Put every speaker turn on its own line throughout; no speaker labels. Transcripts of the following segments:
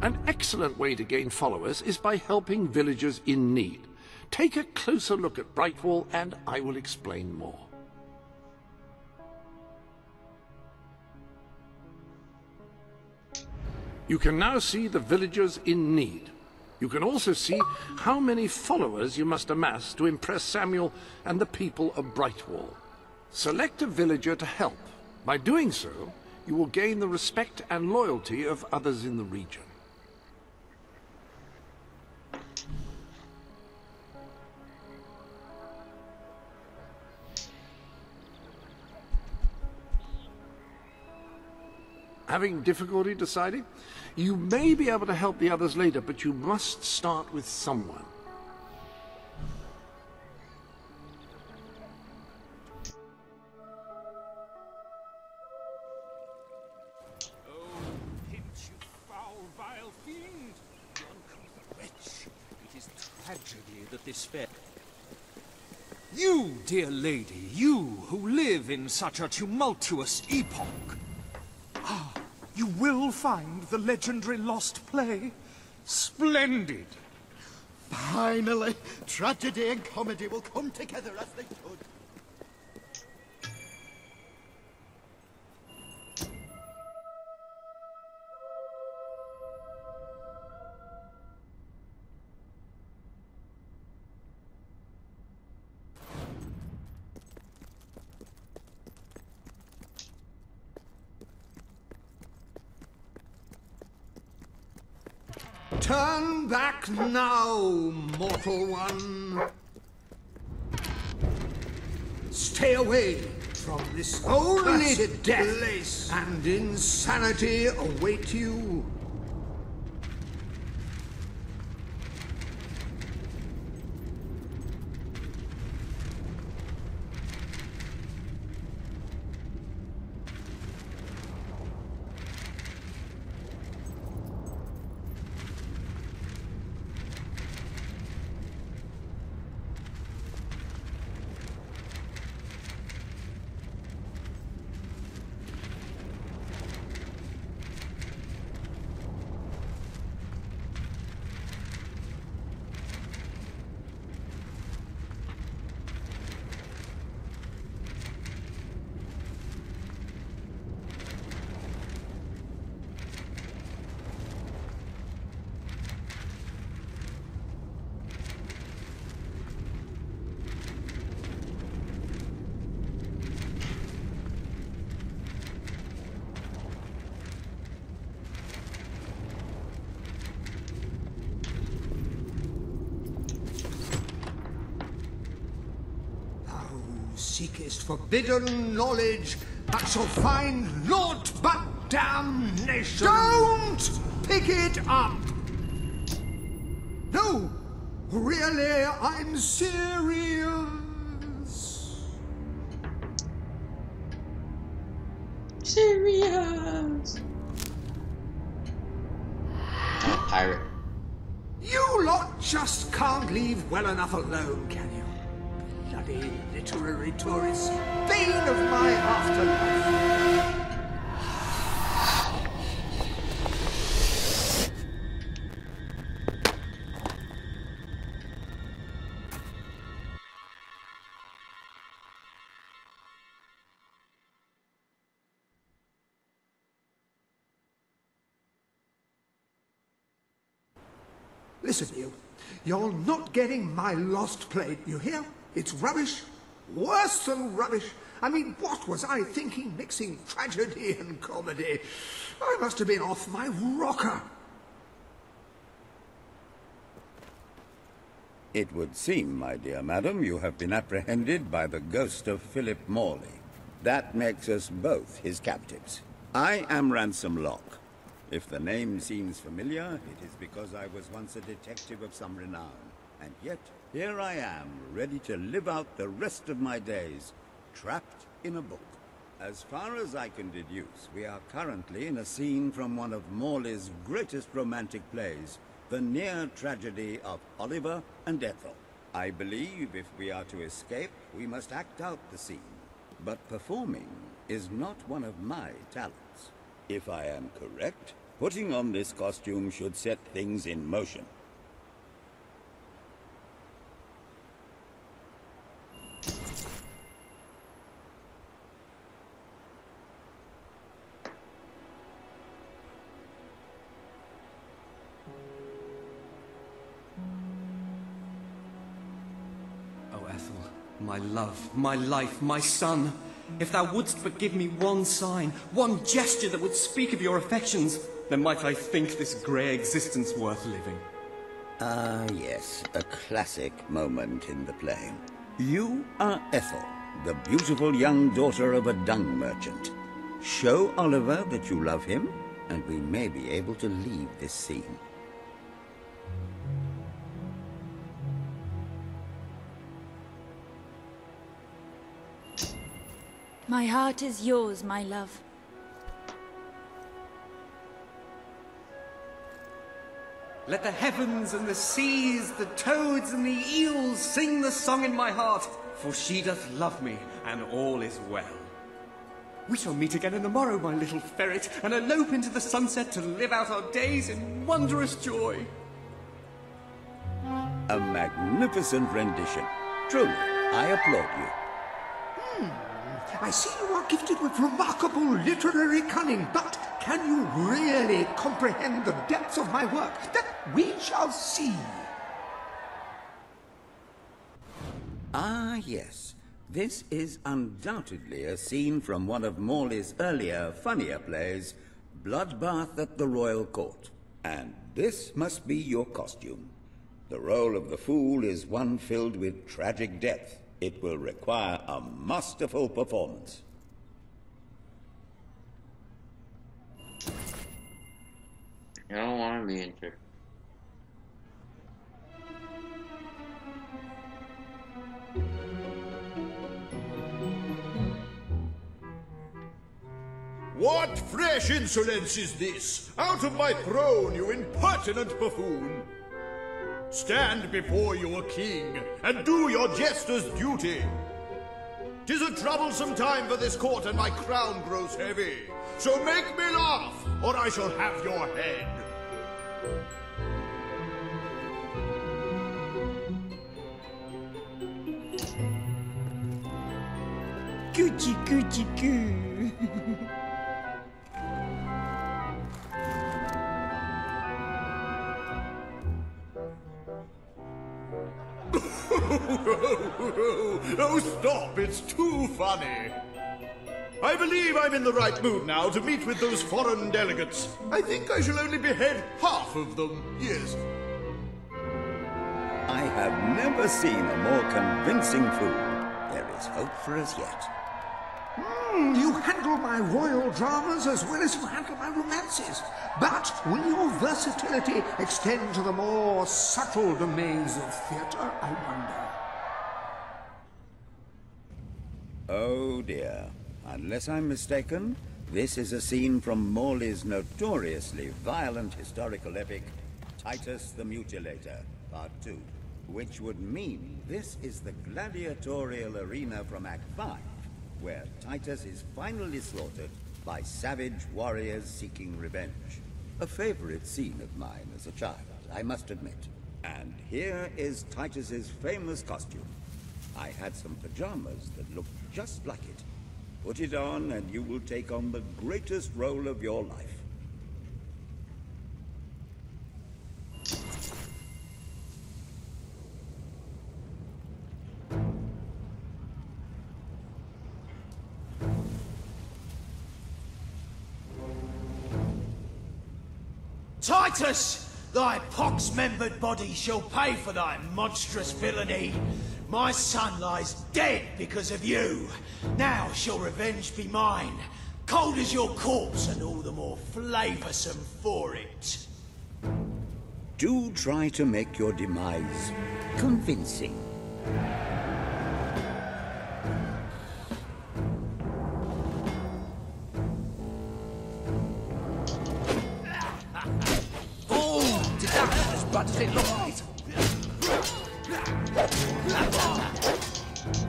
An excellent way to gain followers is by helping villagers in need. Take a closer look at Brightwall and I will explain more. You can now see the villagers in need. You can also see how many followers you must amass to impress Samuel and the people of Brightwall. Select a villager to help. By doing so, you will gain the respect and loyalty of others in the region. Having difficulty deciding? You may be able to help the others later, but you must start with someone.
Oh, pinch, you foul, vile fiend! You uncouth wretch! It is tragedy that this fair... You, dear lady, you who live in such a tumultuous epoch! Ah, you will find the legendary lost play? Splendid!
Finally, tragedy and comedy will come together as they should.
Turn back now, mortal one. Stay away from this
Only
cursed death and insanity await you. Seekest forbidden knowledge, but shall find naught but damnation. Don't pick it up! No, really, I'm serious.
Serious. Pirate.
You lot just can't leave well enough alone, can you? Bloody literary tourists, bane of my afterlife. Listen, you. You're not getting my lost plate, you hear? It's rubbish. Worse than rubbish. I mean, what was I thinking mixing tragedy and comedy? I must have been off my rocker.
It would seem, my dear madam, you have been apprehended by the ghost of Philip Morley. That makes us both his captives. I am Ransom Locke. If the name seems familiar, it is because I was once a detective of some renown. And yet, here I am, ready to live out the rest of my days, trapped in a book. As far as I can deduce, we are currently in a scene from one of Morley's greatest romantic plays, the near tragedy of Oliver and Ethel. I believe if we are to escape, we must act out the scene. But performing is not one of my talents. If I am correct, Putting on this costume should set things in motion.
Oh, Ethel, my love, my life, my son. If thou wouldst but give me one sign, one gesture that would speak of your affections, then might I think this grey existence worth living.
Ah, yes, a classic moment in the play. You are Ethel, the beautiful young daughter of a dung merchant. Show Oliver that you love him, and we may be able to leave this scene.
My heart is yours, my love.
Let the heavens and the seas, the toads and the eels sing the song in my heart, for she doth love me, and all is well. We shall meet again in the morrow, my little ferret, and elope into the sunset to live out our days in wondrous joy.
A magnificent rendition. Truly, I applaud you.
I see you are gifted with remarkable literary cunning, but can you really comprehend the depths of my work? That we shall see.
Ah, yes. This is undoubtedly a scene from one of Morley's earlier, funnier plays, Bloodbath at the Royal Court. And this must be your costume. The role of the fool is one filled with tragic depth. It will require a masterful performance.
I don't want to be injured.
What fresh insolence is this? Out of my throne, you impertinent buffoon! Stand before your king, and do your jester's duty. 'Tis a troublesome time for this court, and my crown grows heavy. So make me laugh, or I shall have your head.
Coochie coochie coo.
Oh, stop, it's too funny. I believe I'm in the right mood now to meet with those foreign delegates. I think I shall only behead half of them, yes.
I have never seen a more convincing fool. There is hope for us yet.
You handle my royal dramas as well as you handle my romances. But will your versatility extend to the more subtle domains of theatre, I wonder?
Oh dear. Unless I'm mistaken, this is a scene from Morley's notoriously violent historical epic, Titus the Mutilator, Part 2. Which would mean this is the gladiatorial arena from Act 5, where Titus is finally slaughtered by savage warriors seeking revenge. A favorite scene of mine as a child, I must admit. And here is Titus's famous costume. I had some pajamas that looked just like it. Put it on and you will take on the greatest role of your life.
Titus! Thy pox-membered body shall pay for thy monstrous villainy. My son lies dead because of you. Now shall revenge be mine. Cold as your corpse and all the more flavoursome for it.
Do try to make your demise convincing.
But does it look right?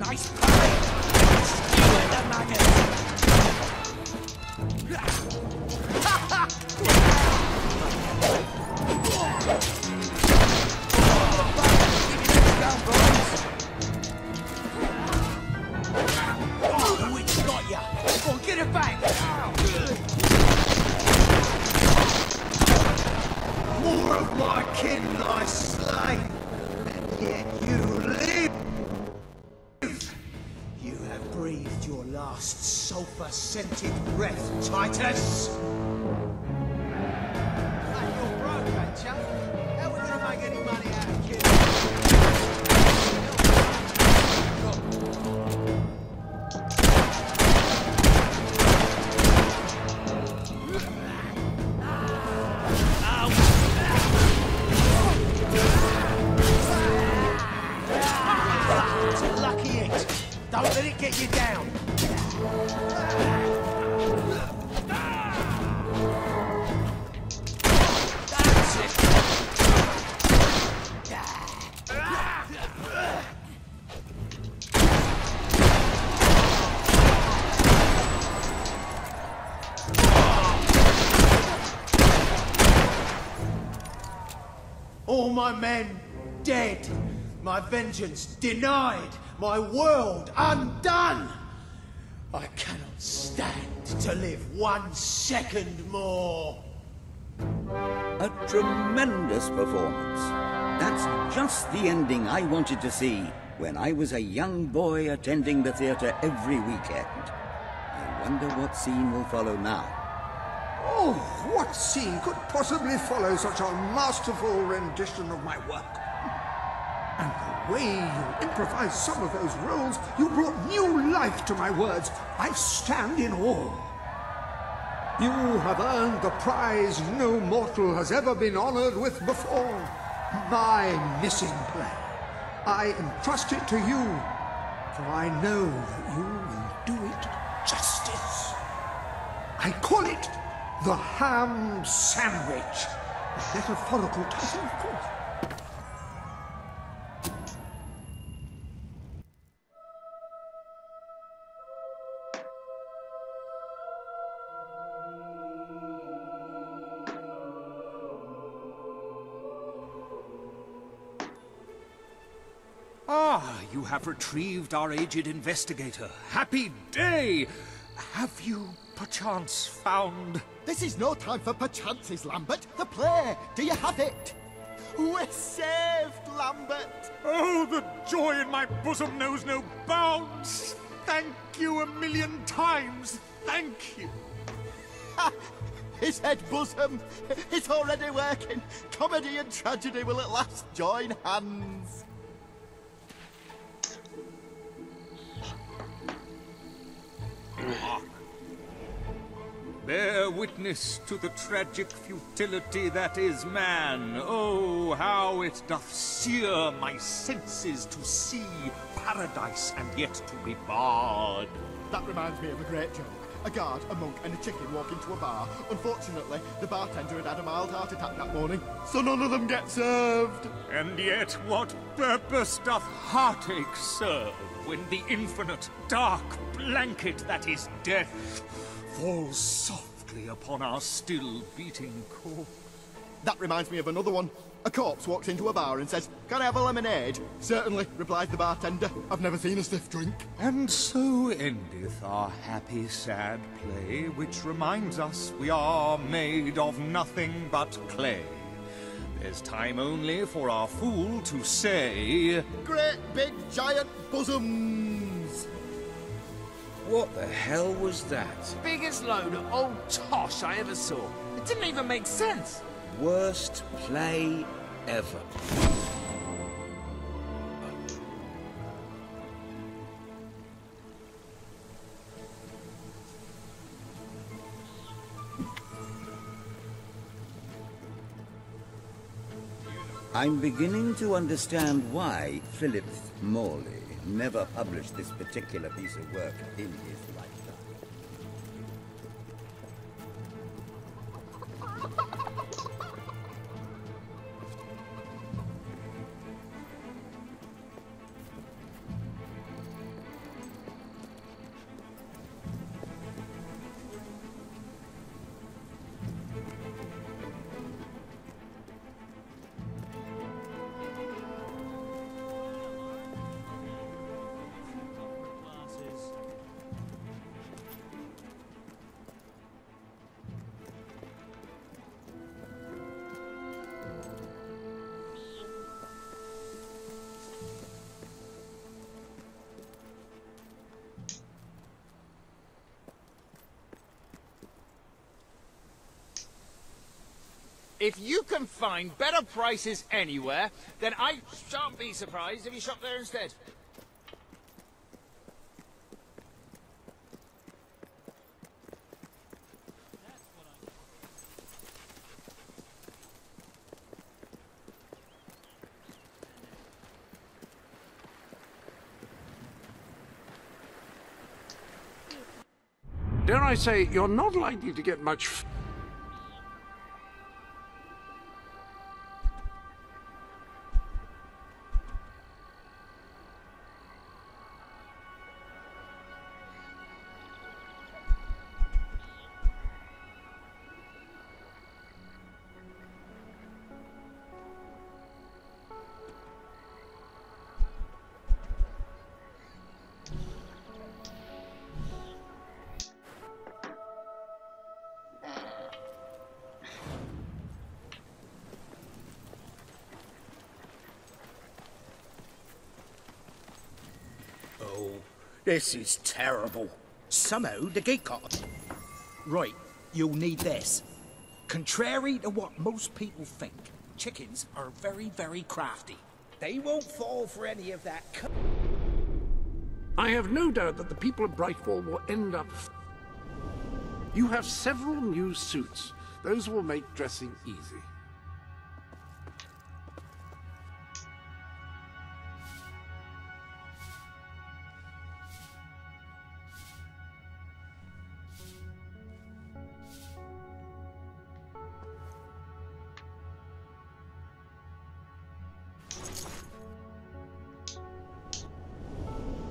Nice parry! Skewer the maggot! to the back! More of my kin I slay, and yet you live! You have breathed your last sulphur-scented breath, Titus! Hey, you're broke, ain't ya? How are we gonna make any money out of killing? It's a lucky hit. Don't let it get you down. That's it. All my men dead. My vengeance denied. My world undone. I cannot stand to live 1 second more.
A tremendous performance. That's just the ending I wanted to see when I was a young boy attending the theatre every weekend. I wonder what scene will follow now.
Oh, what scene could possibly follow such a masterful rendition of my work? And the way you improvised some of those roles, you brought new life to my words. I stand in awe. You have earned the prize no mortal has ever been honored with before. My missing play. I entrust it to you, for I know that you will do it justice. I call it the Ham Sandwich. A metaphorical title, of course.
Ah, you have retrieved our aged investigator. Happy day! Have you, perchance, found...
This is no time for perchances, Lambert. The play. Do you have it? We're saved, Lambert.
Oh, the joy in my bosom knows no bounds! Thank you 1,000,000 times! Thank you!
Ha! His head bosom. It's already working. Comedy and tragedy will at last join hands.
Bear witness to the tragic futility that is man. Oh, how it doth sear my senses to see paradise and yet to be barred.
That reminds me of a great joke. A guard, a monk, and a chicken walk into a bar. Unfortunately, the bartender had had a mild heart attack that morning, so none of them get served.
And yet what purpose doth heartache serve when the infinite dark blanket that is death falls softly upon our still beating corpse?
That reminds me of another one. A corpse walks into a bar and says, "Can I have a lemonade?" "Certainly," replies the bartender. "I've never seen a stiff drink."
And so endeth our happy sad play, which reminds us we are made of nothing but clay. There's time only for our fool to say,
"Great big giant bosoms."
What the hell was that?
Biggest load of old tosh I ever saw. It didn't even make sense.
Worst play ever.
I'm beginning to understand why Philip Morley never published this particular piece of work in his lifetime.
If you can find better prices anywhere, then I shan't be surprised if you shop there instead.
Dare I say, you're not likely to get much...
This is terrible. Somehow the gate got... Right, you'll need this. Contrary to what most people think, chickens are very, very crafty. They won't fall for any of that...
I have no doubt that the people of Brightwall will end up... You have several new suits. Those will make dressing easy.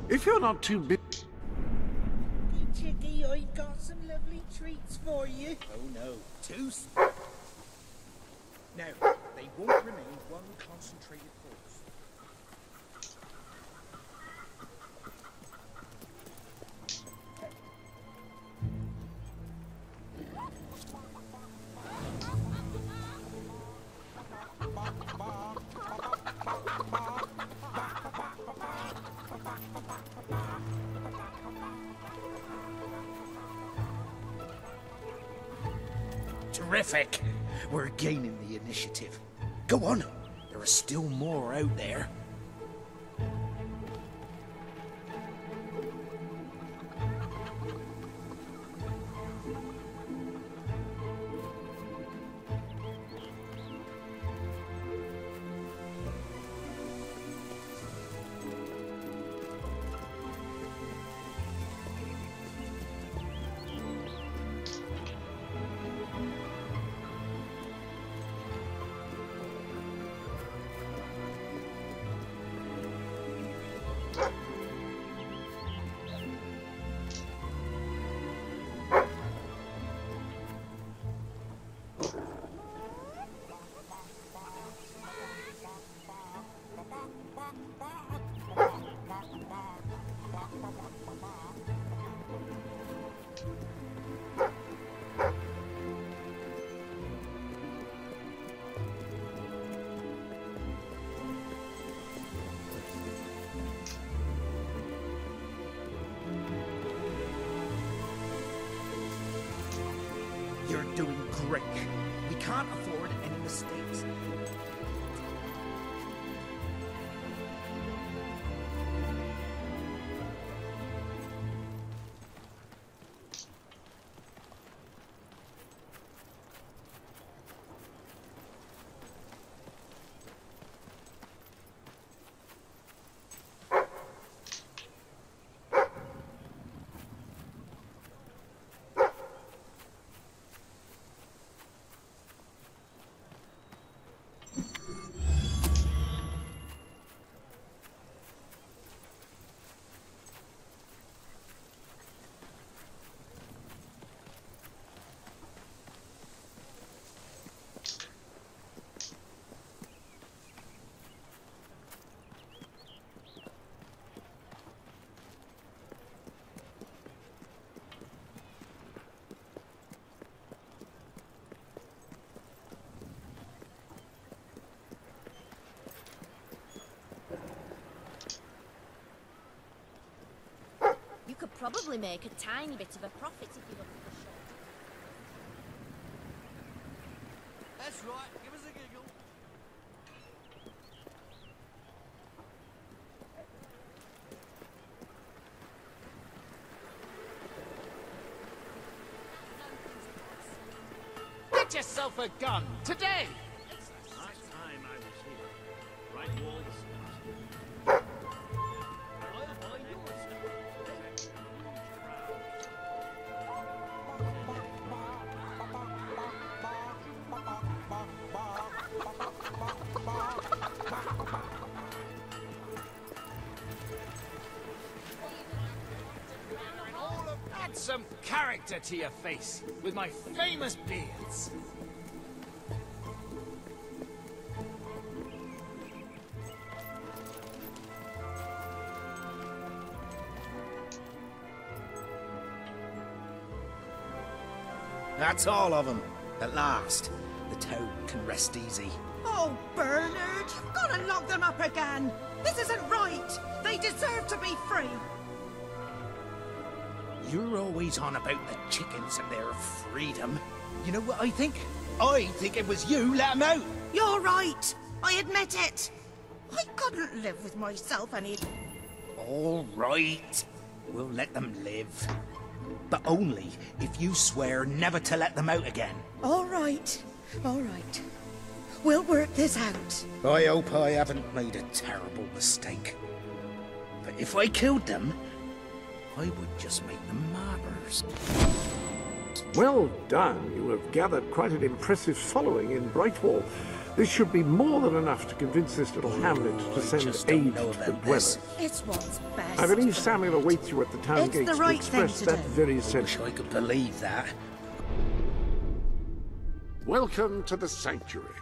If you're not too big...
Chicky, I've got some lovely treats for you. Oh no, two... Now, they won't remain one concentrated force. Terrific! We're gaining the initiative. Go on, there are still more out there. You're doing great. We can't afford any mistakes.
You could probably make a tiny bit of a profit if you look at the
That's right. Give us a giggle. Get yourself a gun today. It's the last time I was here. Right walls. Add some character to your face with my famous beards.
That's all of them. At last, the toad can rest easy.
Oh, Bernard, you've got to lock them up again. This isn't right. They deserve to be free.
You're always on about the chickens and their freedom. You know what I think? I think it was you let them out.
You're right. I admit it. I couldn't live with myself any...
All right. We'll let them live. But only if you swear never to let them out again.
All right. All right. We'll work this out.
I hope I haven't made a terrible mistake. But if I killed them, I would just make them martyrs.
Well done. You have gathered quite an impressive following in Brightwall. This should be more than enough to convince this little hamlet to send aid to the dwellers.
It's what's best.
I believe Samuel awaits you at the town
It's
gates
the right
to
thing
express
to
that
do.
very
I
sentiment.
could believe that.
Welcome to the sanctuary.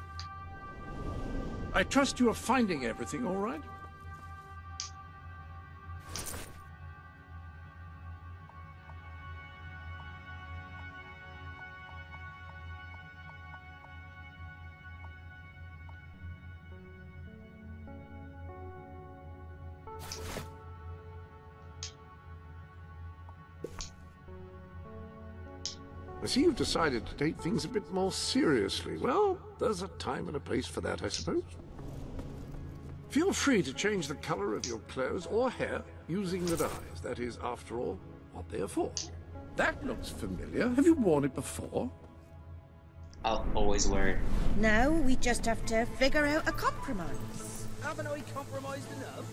I trust you are finding everything all right? I see you've decided to take things a bit more seriously. Well, there's a time and a place for that, I suppose. Feel free to change the color of your clothes or hair using the dyes. That is, after all, what they are for. That looks familiar. Have you worn it before?
I'll always wear it.
Now we just have to figure out a compromise.
Haven't I compromised enough?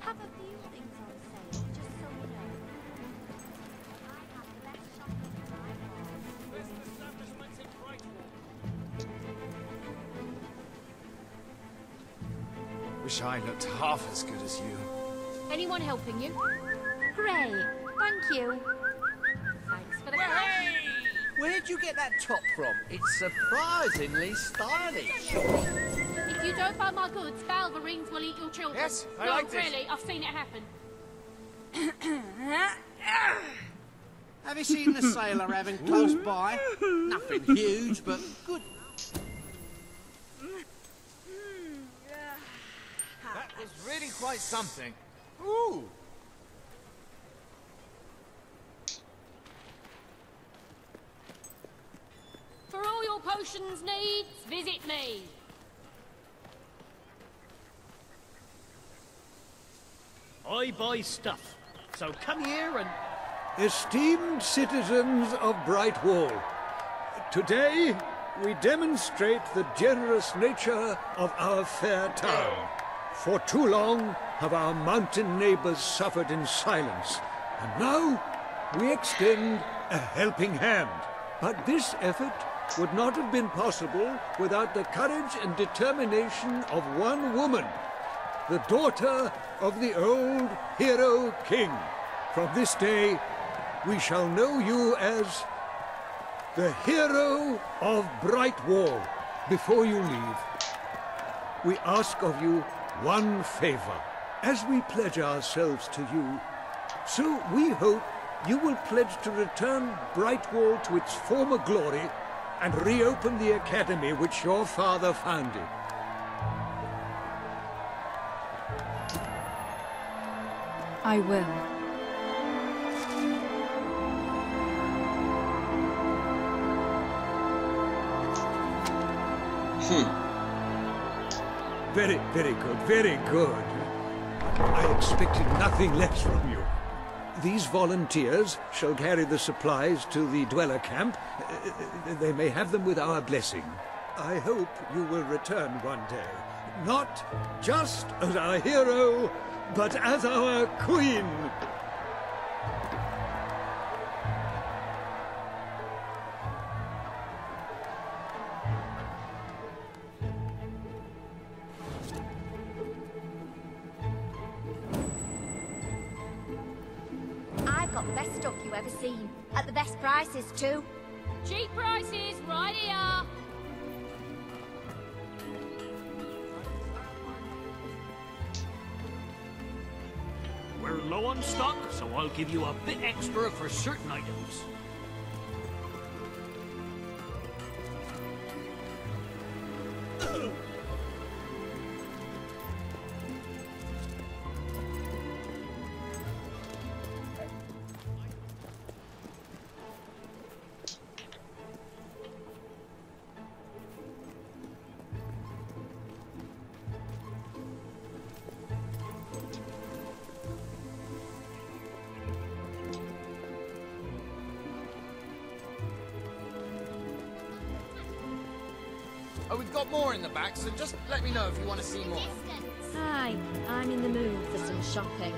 Have a few things on sale, just so you know. I have the best shopping in Brightwall.
Best establishments in Brightwall.
Wish I looked half as good as you.
Anyone helping you? Great, thank you. Thanks for the cash.
Where'd you get that top from? It's surprisingly stylish.
If you don't buy my goods, Valverines will eat your children.
Yes, I
no,
like this.
really, I've seen it happen.
Have you seen the sailor having close by? Nothing huge, but good. That was really quite something. Ooh.
For all your potions needs, visit me.
I buy stuff, so come here and...
Esteemed citizens of Brightwall, today we demonstrate the generous nature of our fair town. For too long have our mountain neighbors suffered in silence, and now we extend a helping hand. But this effort would not have been possible without the courage and determination of one woman, the daughter of the old hero king. From this day, we shall know you as the hero of Brightwall. Before you leave, we ask of you one favor. As we pledge ourselves to you, so we hope you will pledge to return Brightwall to its former glory and reopen the academy which your father founded.
I will.
Very, very good, very good. I expected nothing less from you. These volunteers shall carry the supplies to the dweller camp. They may have them with our blessing. I hope you will return one day. Not just as our hero, but as our queen.
I've got the best stuff you ever seen. At the best prices, too.
Cheap prices, right here.
We're low on stock, so I'll give you a bit extra for certain items.
Oh, we've got more in the back, so just let me know if you want to see more.
Hi, I'm in the mood for some shopping.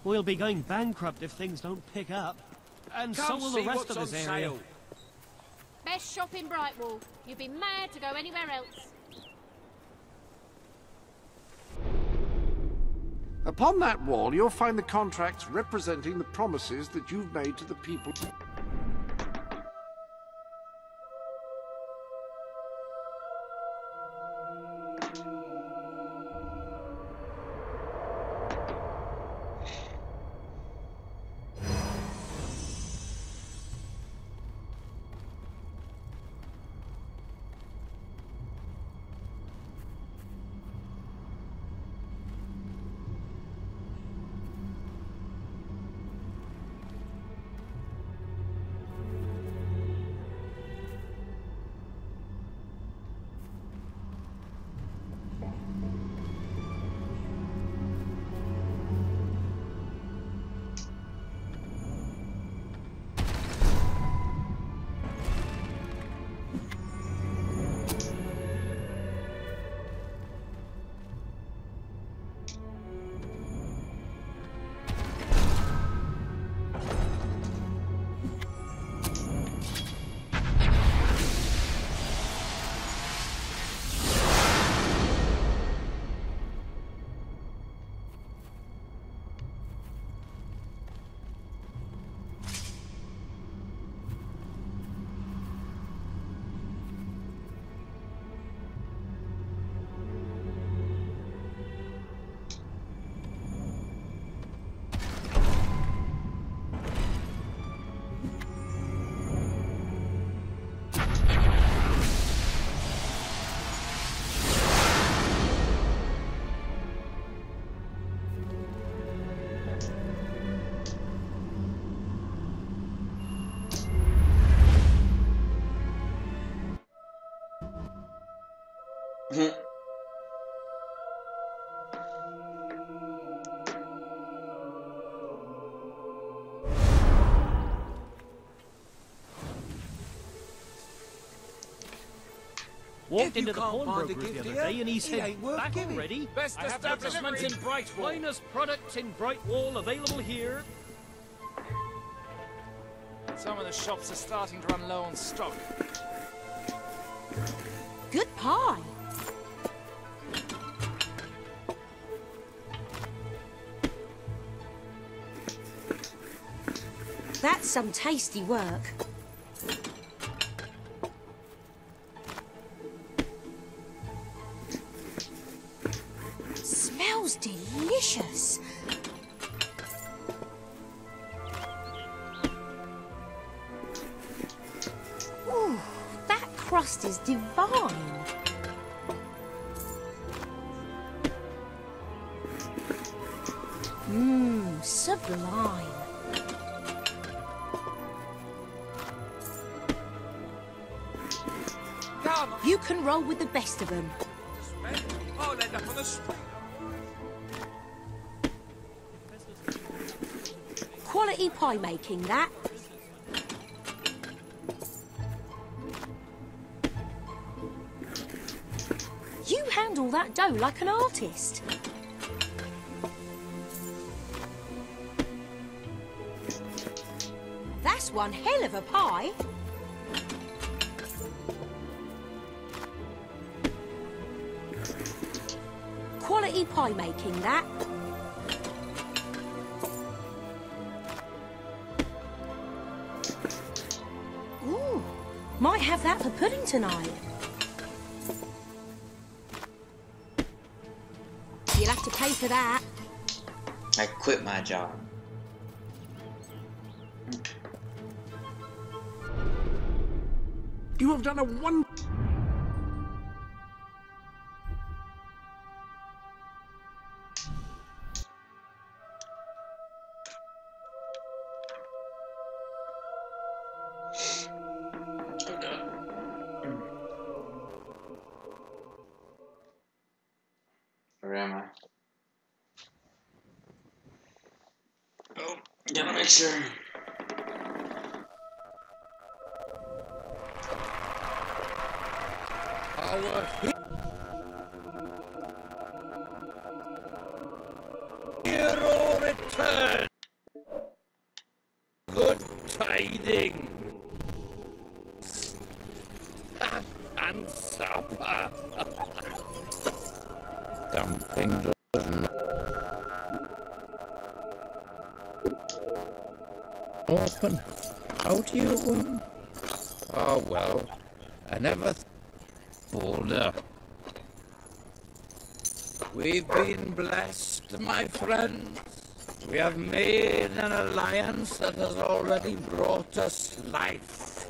We'll be going bankrupt if things don't pick up. And so
Come
will the
see
rest
what's
of
on
this area.
sale.
Best shop in Brightwall. You'd be mad to go anywhere else.
Upon that wall, you'll find the contracts representing the promises that you've made to the people.
Walked into the pawnbroker the other day and he said,
ain't worth
back
giving.
already?
Best
I have
establishment
delivery.
in Brightwall.
Finest products in Brightwall available here.
Some of the shops are starting to run low on stock.
Good pie.
That's some tasty work. Smells delicious. Ooh, that crust is divine. Mmm, sublime. You can roll with the best of them.
I'll end up on the street.
Quality pie making, that. You handle that dough like an artist. That's one hell of a pie. Quality pie making, that. Ooh, might have that for pudding tonight. You'll have to pay for that.
I quit my job.
You have done a wonderful...
Where am I? Oh, gotta make sure.
Our hero return. Good tidings. And supper. Something doesn't open. How do you win? Oh well, I never older. We've been blessed, my friends. We have made an alliance that has already brought us life.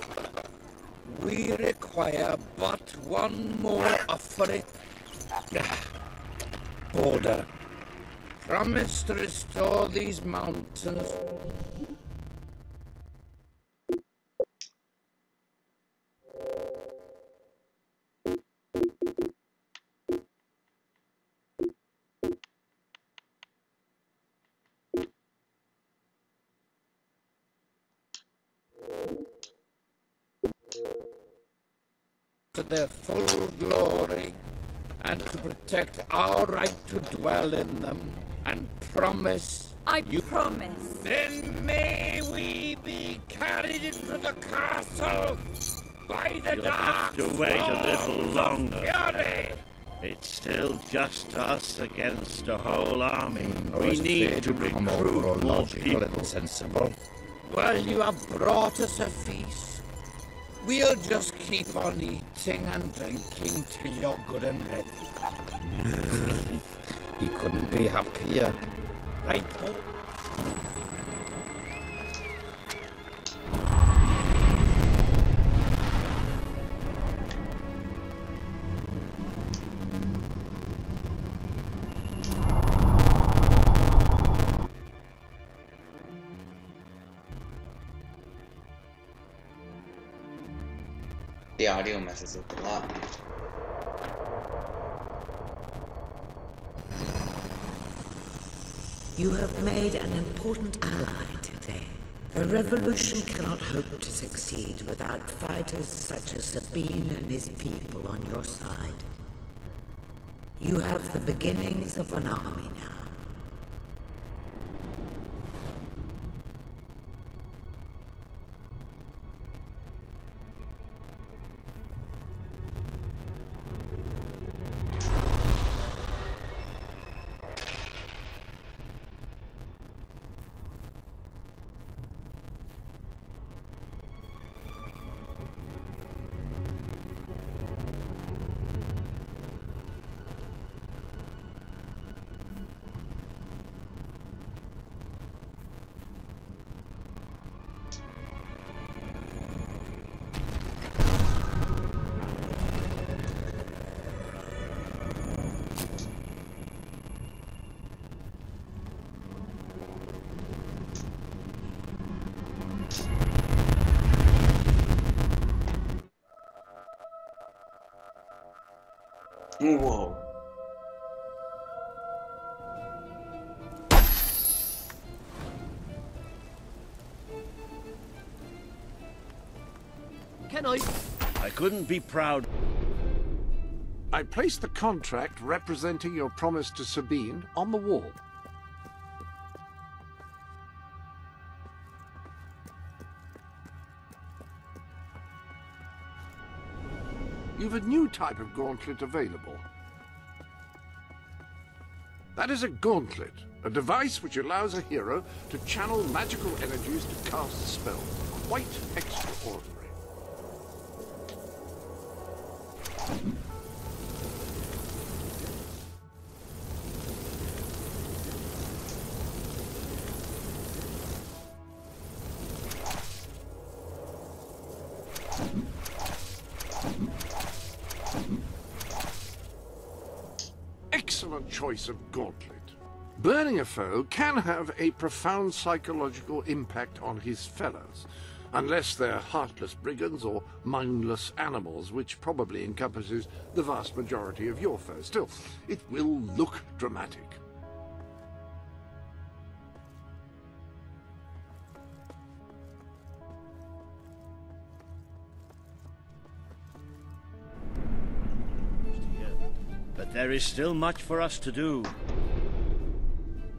We require but one more offering. Order. Promise to restore these mountains. To their full glory, and to protect our right to dwell in them, and promise...
I promise.
Then may we be carried into the castle by the
You'll
dark
have to wait a little longer.
fury.
It's still just us against a whole army.
I
We
was
need
afraid
to
you'd come
recruit
over
more
logical
people.
and sensible. Well, you have brought us a feast. We'll just keep on eating and drinking till you're good and ready. He couldn't be happier. Right, Paul?
The audio messes up a lot.
You have made an important ally today. A revolution cannot hope to succeed without fighters such as Sabine and his people on your side. You have the beginnings of an army now.
Whoa.
I couldn't be proud.
I placed the contract representing your promise to Sabine on the wall. You've a new type of gauntlet available. That is a gauntlet, a device which allows a hero to channel magical energies to cast spells. Quite extraordinary. Excellent choice of gauntlet. Burning a foe can have a profound psychological impact on his fellows, unless they're heartless brigands or mindless animals, which probably encompasses the vast majority of your foes. Still, it will look dramatic.
But there is still much for us to do.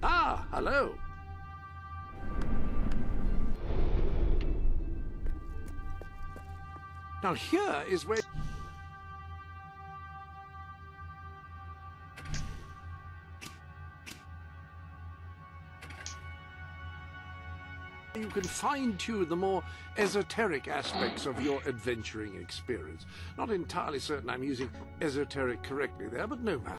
Ah, hello. Now here is where you can fine-tune the more esoteric aspects of your adventuring experience. Not entirely certain I'm using esoteric correctly there, but no matter.